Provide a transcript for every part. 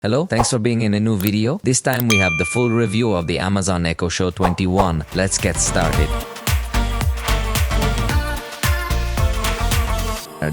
Hello, thanks for being in a new video. This time we have the full review of the Amazon Echo Show 21. Let's get started.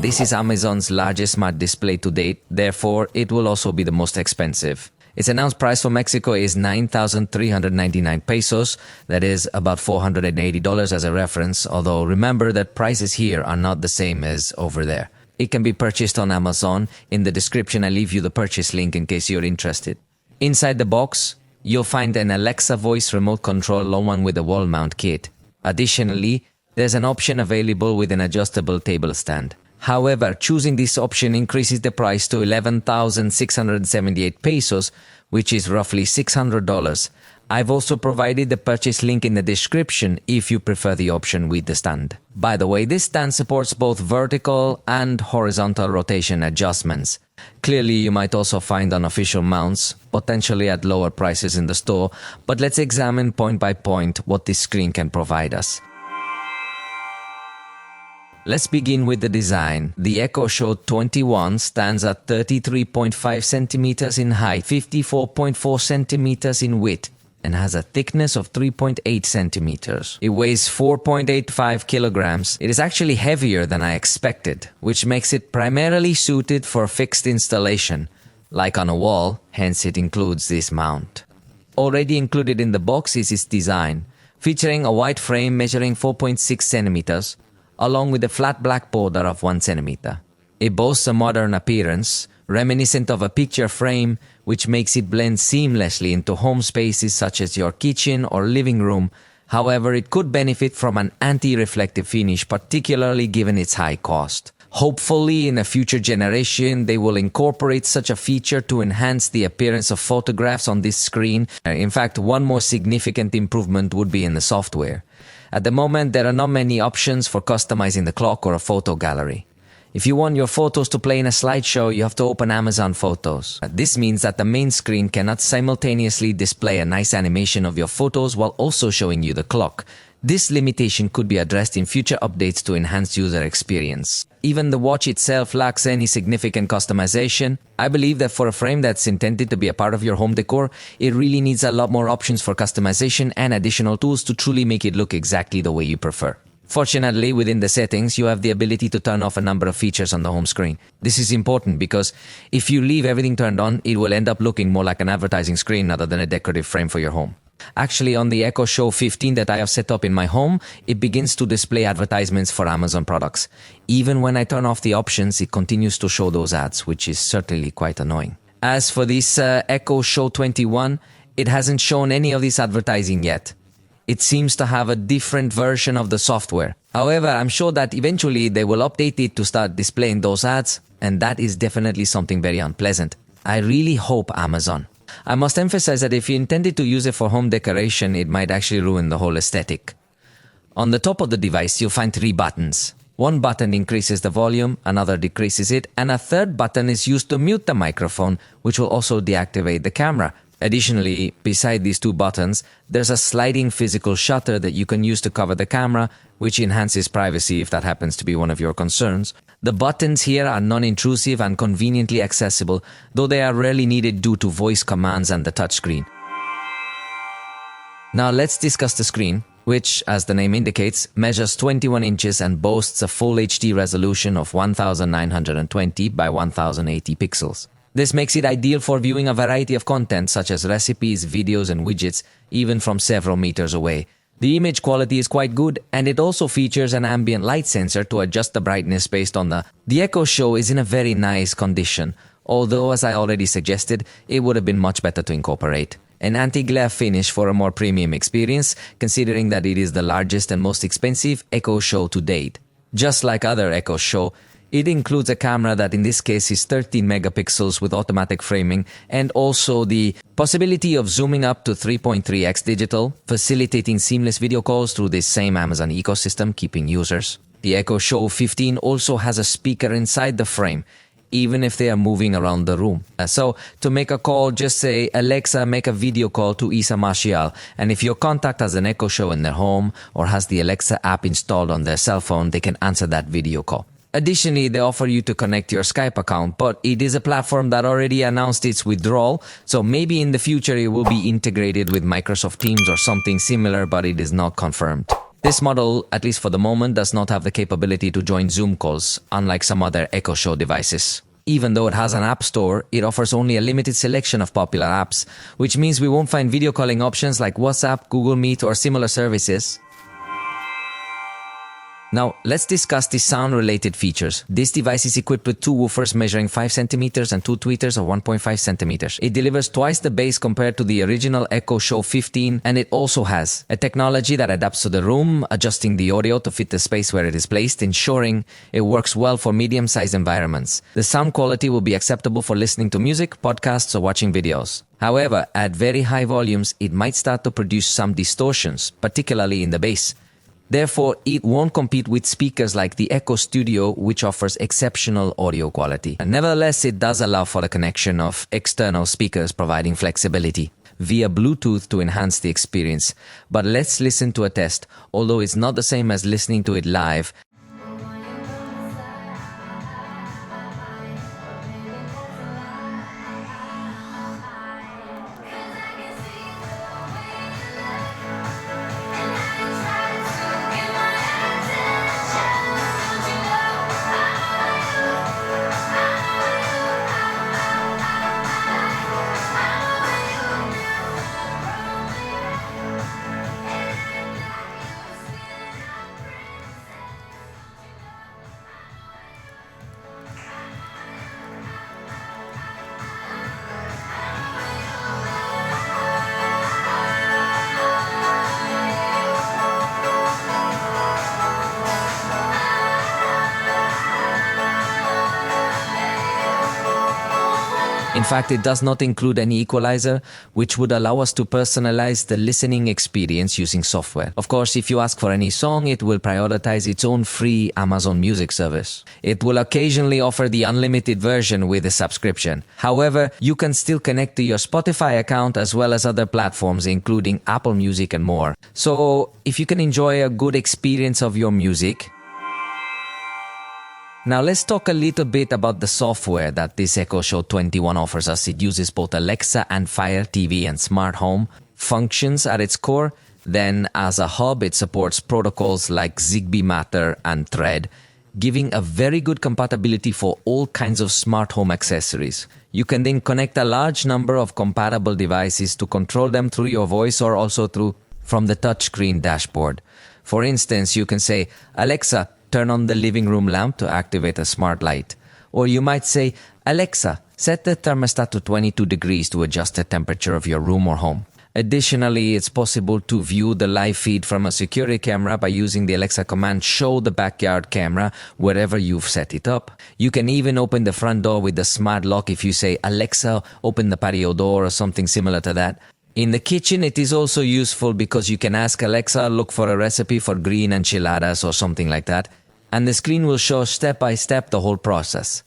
This is Amazon's largest smart display to date, therefore it will also be the most expensive. Its announced price for Mexico is 9,399 pesos, that is about $480 as a reference, although remember that prices here are not the same as over there. It can be purchased on Amazon. In the description I leave you the purchase link in case you're interested. Inside the box, you'll find an Alexa voice remote control along with a wall mount kit. Additionally, there's an option available with an adjustable table stand. However, choosing this option increases the price to 11,678 pesos, which is roughly $600. I've also provided the purchase link in the description if you prefer the option with the stand. By the way, this stand supports both vertical and horizontal rotation adjustments. Clearly, you might also find unofficial mounts, potentially at lower prices in the store, but let's examine point by point what this screen can provide us. Let's begin with the design. The Echo Show 21 stands at 33.5 centimeters in height, 54.4 centimeters in width, and has a thickness of 3.8 centimeters. It weighs 4.85 kilograms. It is actually heavier than I expected, which makes it primarily suited for fixed installation, like on a wall, hence it includes this mount. Already included in the box is its design, featuring a white frame measuring 4.6 centimeters, along with a flat black border of 1 centimeter. It boasts a modern appearance, reminiscent of a picture frame, which makes it blend seamlessly into home spaces such as your kitchen or living room. However, it could benefit from an anti-reflective finish, particularly given its high cost. Hopefully, in a future generation, they will incorporate such a feature to enhance the appearance of photographs on this screen. In fact, one more significant improvement would be in the software. At the moment, there are not many options for customizing the clock or a photo gallery. If you want your photos to play in a slideshow, you have to open Amazon Photos. This means that the main screen cannot simultaneously display a nice animation of your photos while also showing you the clock. This limitation could be addressed in future updates to enhance user experience. Even the watch itself lacks any significant customization. I believe that for a frame that's intended to be a part of your home decor, it really needs a lot more options for customization and additional tools to truly make it look exactly the way you prefer. Fortunately, within the settings, you have the ability to turn off a number of features on the home screen. This is important because if you leave everything turned on, it will end up looking more like an advertising screen rather than a decorative frame for your home. Actually, on the Echo Show 15 that I have set up in my home, it begins to display advertisements for Amazon products. Even when I turn off the options, it continues to show those ads, which is certainly quite annoying. As for this Echo Show 21, it hasn't shown any of this advertising yet. It seems to have a different version of the software. However, I'm sure that eventually they will update it to start displaying those ads, and that is definitely something very unpleasant. I really hope Amazon. I must emphasize that if you intended to use it for home decoration, it might actually ruin the whole aesthetic. On the top of the device, you'll find 3 buttons. One button increases the volume, another decreases it, and a third button is used to mute the microphone, which will also deactivate the camera. Additionally, beside these 2 buttons, there's a sliding physical shutter that you can use to cover the camera, which enhances privacy if that happens to be one of your concerns. The buttons here are non-intrusive and conveniently accessible, though they are rarely needed due to voice commands and the touchscreen. Now let's discuss the screen, which, as the name indicates, measures 21 inches and boasts a full HD resolution of 1920 by 1080 pixels. This makes it ideal for viewing a variety of content such as recipes, videos, and widgets, even from several meters away. The image quality is quite good, and it also features an ambient light sensor to adjust the brightness based on the Echo Show is in a very nice condition, although as I already suggested, it would have been much better to incorporate an anti-glare finish for a more premium experience, considering that it is the largest and most expensive Echo Show to date. Just like other Echo Show, it includes a camera that in this case is 13 megapixels with automatic framing, and also the possibility of zooming up to 3.3x digital, facilitating seamless video calls through this same Amazon ecosystem, keeping users. The Echo Show 15 also has a speaker inside the frame, even if they are moving around the room. So to make a call, just say, Alexa, make a video call to Marcial, and if your contact has an Echo Show in their home or has the Alexa app installed on their cell phone, they can answer that video call. Additionally, they offer you to connect your Skype account, but it is a platform that already announced its withdrawal, so maybe in the future it will be integrated with Microsoft Teams or something similar, but it is not confirmed. This model, at least for the moment, does not have the capability to join Zoom calls, unlike some other Echo Show devices. Even though it has an app store, it offers only a limited selection of popular apps, which means we won't find video calling options like WhatsApp, Google Meet, or similar services. Now, let's discuss the sound-related features. This device is equipped with two woofers measuring 5 cm and two tweeters of 1.5 cm. It delivers twice the bass compared to the original Echo Show 15, and it also has a technology that adapts to the room, adjusting the audio to fit the space where it is placed, ensuring it works well for medium-sized environments. The sound quality will be acceptable for listening to music, podcasts, or watching videos. However, at very high volumes, it might start to produce some distortions, particularly in the bass. Therefore, it won't compete with speakers like the Echo Studio, which offers exceptional audio quality. Nevertheless, it does allow for the connection of external speakers, providing flexibility via Bluetooth to enhance the experience. But let's listen to a test. Although it's not the same as listening to it live, in fact, it does not include any equalizer, which would allow us to personalize the listening experience using software. Of course, if you ask for any song, it will prioritize its own free Amazon Music service. It will occasionally offer the unlimited version with a subscription. However, you can still connect to your Spotify account as well as other platforms, including Apple Music and more. So, if you can enjoy a good experience of your music. Now let's talk a little bit about the software that this Echo Show 21 offers us. It uses both Alexa and Fire TV and Smart Home functions at its core. Then as a hub, it supports protocols like Zigbee, Matter, and Thread, giving a very good compatibility for all kinds of smart home accessories. You can then connect a large number of compatible devices to control them through your voice or also from the touchscreen dashboard. For instance, you can say, Alexa, turn on the living room lamp to activate a smart light. Or you might say, Alexa, set the thermostat to 22 degrees to adjust the temperature of your room or home. Additionally, it's possible to view the live feed from a security camera by using the Alexa command, show the backyard camera wherever you've set it up. You can even open the front door with the smart lock if you say, Alexa, open the patio door or something similar to that. In the kitchen, it is also useful because you can ask Alexa, look for a recipe for green enchiladas or something like that, and the screen will show step by step the whole process,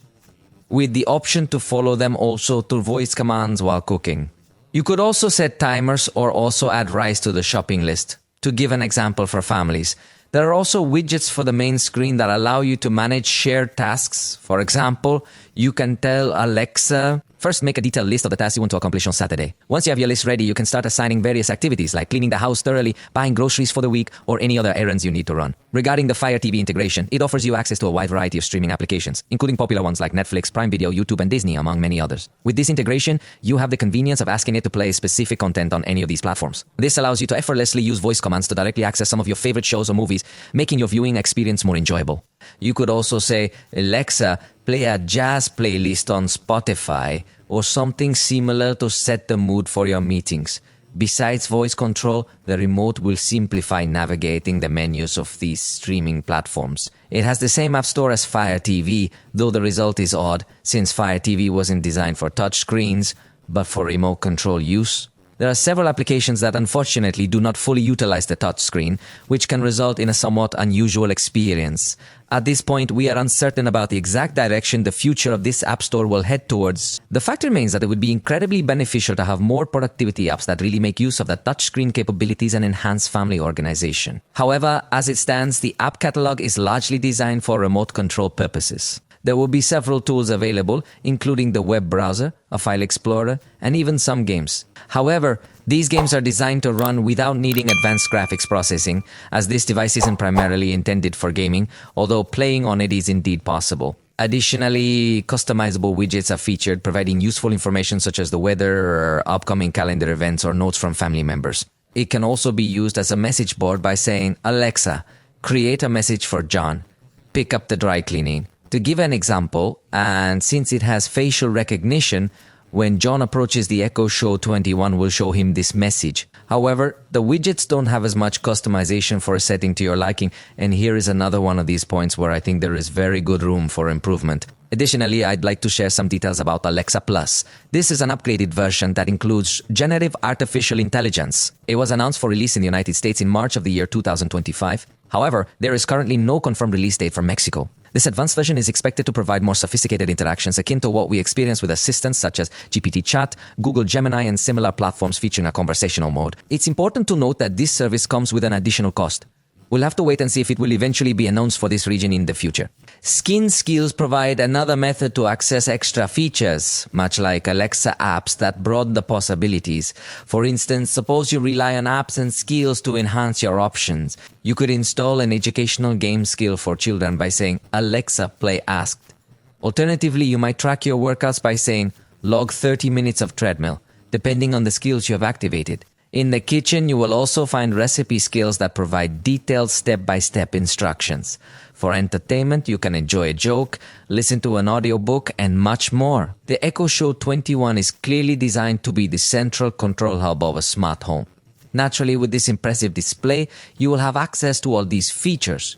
with the option to follow them also through voice commands while cooking. You could also set timers or also add rice to the shopping list. To give an example for families, there are also widgets for the main screen that allow you to manage shared tasks. For example, you can tell Alexa, first make a detailed list of the tasks you want to accomplish on Saturday. Once you have your list ready, you can start assigning various activities like cleaning the house thoroughly, buying groceries for the week, or any other errands you need to run. Regarding the Fire TV integration, it offers you access to a wide variety of streaming applications, including popular ones like Netflix, Prime Video, YouTube, and Disney, among many others. With this integration, you have the convenience of asking it to play specific content on any of these platforms. This allows you to effortlessly use voice commands to directly access some of your favorite shows or movies, making your viewing experience more enjoyable. You could also say, Alexa, play a jazz playlist on Spotify, or something similar to set the mood for your meetings. Besides voice control, the remote will simplify navigating the menus of these streaming platforms. It has the same app store as Fire TV, though the result is odd, since Fire TV wasn't designed for touch screens, but for remote control use. There are several applications that unfortunately do not fully utilize the touchscreen, which can result in a somewhat unusual experience. At this point, we are uncertain about the exact direction the future of this app store will head towards. The fact remains that it would be incredibly beneficial to have more productivity apps that really make use of the touchscreen capabilities and enhance family organization. However, as it stands, the app catalog is largely designed for remote control purposes. There will be several tools available, including the web browser, a file explorer, and even some games. However, these games are designed to run without needing advanced graphics processing, as this device isn't primarily intended for gaming, although playing on it is indeed possible. Additionally, customizable widgets are featured, providing useful information such as the weather, or upcoming calendar events, or notes from family members. It can also be used as a message board by saying, "Alexa, create a message for John. Pick up the dry cleaning." To give an example, and since it has facial recognition, when John approaches the Echo Show 21 will show him this message. However, the widgets don't have as much customization for a setting to your liking, and here is another one of these points where I think there is very good room for improvement. Additionally, I'd like to share some details about Alexa Plus. This is an upgraded version that includes generative artificial intelligence. It was announced for release in the United States in March of the year 2025. However, there is currently no confirmed release date for Mexico. This advanced version is expected to provide more sophisticated interactions akin to what we experience with assistants such as GPT Chat, Google Gemini, and similar platforms featuring a conversational mode. It's important to note that this service comes with an additional cost. We'll have to wait and see if it will eventually be announced for this region in the future. Skin Skills provide another method to access extra features, much like Alexa apps that broaden the possibilities. For instance, suppose you rely on apps and skills to enhance your options. You could install an educational game skill for children by saying, "Alexa, play Asked." Alternatively, you might track your workouts by saying, "Log 30 minutes of treadmill," depending on the skills you have activated. In the kitchen, you will also find recipe skills that provide detailed step-by-step instructions. For entertainment, you can enjoy a joke, listen to an audiobook, and much more. The Echo Show 21 is clearly designed to be the central control hub of a smart home. Naturally, with this impressive display, you will have access to all these features.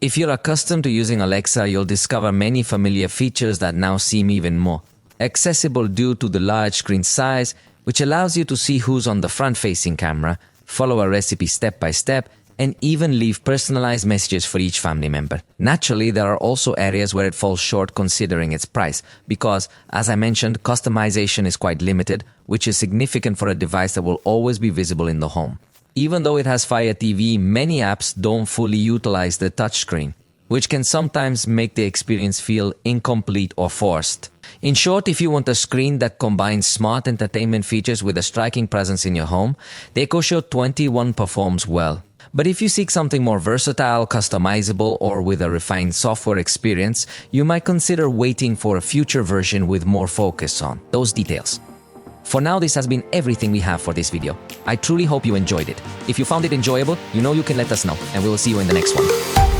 If you're accustomed to using Alexa, you'll discover many familiar features that now seem even more accessible due to the large screen size, which allows you to see who's on the front-facing camera, follow a recipe step-by-step, and even leave personalized messages for each family member. Naturally, there are also areas where it falls short considering its price, because, as I mentioned, customization is quite limited, which is significant for a device that will always be visible in the home. Even though it has Fire TV, many apps don't fully utilize the touchscreen, which can sometimes make the experience feel incomplete or forced. In short, if you want a screen that combines smart entertainment features with a striking presence in your home, the Echo Show 21 performs well. But if you seek something more versatile, customizable, or with a refined software experience, you might consider waiting for a future version with more focus on those details. For now, this has been everything we have for this video. I truly hope you enjoyed it. If you found it enjoyable, you know you can let us know, and we will see you in the next one.